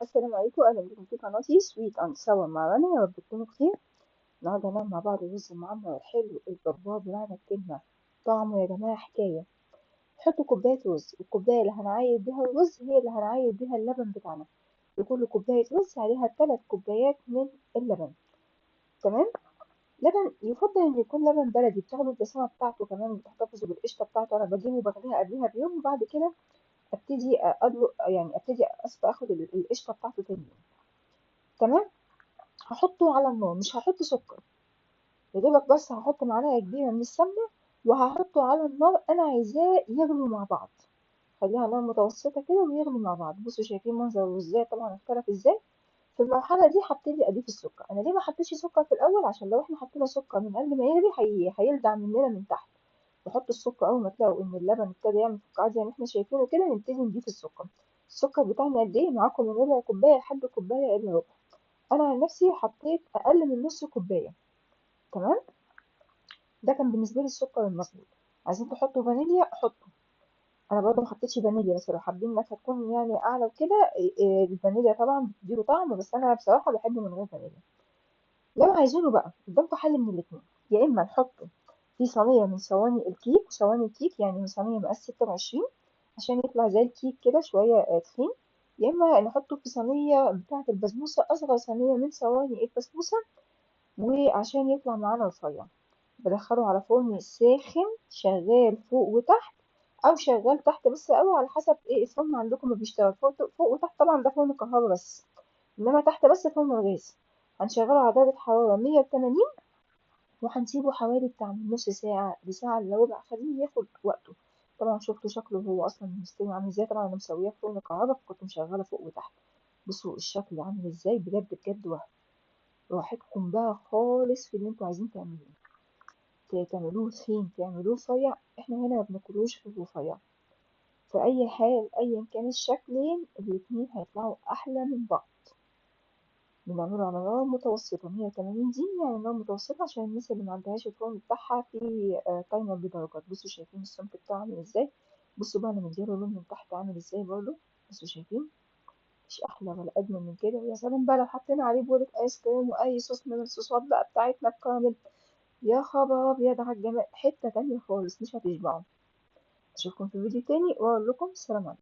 السلام عليكم، اهلا بكم في قناتي سويت اند سوا مع رنا. يا رب تكونوا بخير. النهارده هنعمل مع بعض رز معمر حلو الجبار بمعنى الكلمه. طعمه يا جماعه حكايه. حطوا كوبايه رز، الكوبايه اللي هنعاير بيها الرز هي اللي هنعاير بيها اللبن بتاعنا. لكل كوبايه رز عليها 3 كوبايات من اللبن. تمام. لبن يفضل ان يكون لبن بلدي، بتاخدوا الدسامه بتاعته كمان وتحتفظوا بالقشطه بتاعته. انا بجيبه بغليها قبلها بيوم، وبعد كده ابتدي ادلق، يعني ابتدي اخد القشطه بتاعته تاني يوم. تمام. هحطه على النار، مش هحط سكر، يا دوبك بس هحط معلقه كبيره من السمنه وهحطه على النار. انا عايزاه يغلوا مع بعض، خليها نار متوسطه كده ويغلوا مع بعض. بصوا شايفين منظر الرزايه طبعا اختلف ازاي. في المرحله دي هبتدي اضيف السكر. انا ليه ما حطيتش سكر في الاول؟ عشان لو احنا حطينا سكر من قبل ما يغلي هيلدع مننا من تحت. نحط السكر اول ما تلاقوا ان اللبن ابتدى يعمل فقاعات زي ما احنا شايفينه كده، نبتدي نضيف السكر. السكر بتاعنا قد ايه؟ معاكم من ربع كوبايه لحد كوبايه الا ربع. انا عن نفسي حطيت اقل من نص كوبايه. تمام. ده كان بالنسبه لي السكر المظبوط. عايزين تحطوا فانيليا حطوا. انا برضه ما حطيتش فانيليا، بس لو حابين انها تكون يعني اعلى وكده الفانيليا طبعا بتديله طعم، بس انا بصراحه بحبه من غير فانيليا. لو عايزينه بقى قدامكم حل من الاتنين، يا اما نحطه في صينيه من صواني الكيك، وصواني الكيك يعني من صينيه مقاس 26 عشان يطلع زي الكيك كده شويه تخين، يا اما نحطه في صينيه بتاعه البسبوسه، اصغر صينيه من صواني البسبوسه، وعشان يطلع معانا رفيع. بدخله على فرن ساخن شغال فوق وتحت، او شغال تحت بس قوي على حسب ايه الفرن عندكم ما بيشتغل فوق وتحت. طبعا ده فرن كهربا بس، انما تحت بس فرن الغاز. هنشغله على درجة حرارة 180، وهنسيبه حوالي بتاع من نص ساعة لساعة الا ربع، خليه ياخد وقته. طبعا شفتوا شكله هو اصلا مستوي عامل ازاي. طبعا انا مسويه في فرن كهربا فكنت مشغله فوق وتحت. بصوا الشكل عامل ازاي، بجد بجد وهم. راحتكم بقى خالص في اللي انتوا عايزين تعملوه، تعملوه تخين تعملوه رفيع، احنا هنا ما بناكلوش في الرفيع. في اي حال ايا كان الشكلين الاتنين هيطلعوا احلى من بعض. بنعمله على نار متوسطة 180 دي، يعني نار متوسطة عشان الناس اللي ما عندهاش الفرن بتاعها في تايمر بدرجات. بصوا شايفين السمك بتاعه عامل ازاي. بصوا بقى انا مديله لون من تحت عامل ازاي برضه. بصوا شايفين، مش احلى ولا اجمل من كده. ويا سلام بقى لو حطينا عليه بولة ايس كريم واي صوص من الصوصات بقى بتاعتنا الكراميل، يا خبر ابيض على الجمال، حتة تانية خالص مش هتشبعوا. اشوفكم في فيديو تاني واقول لكم سلام عليكم.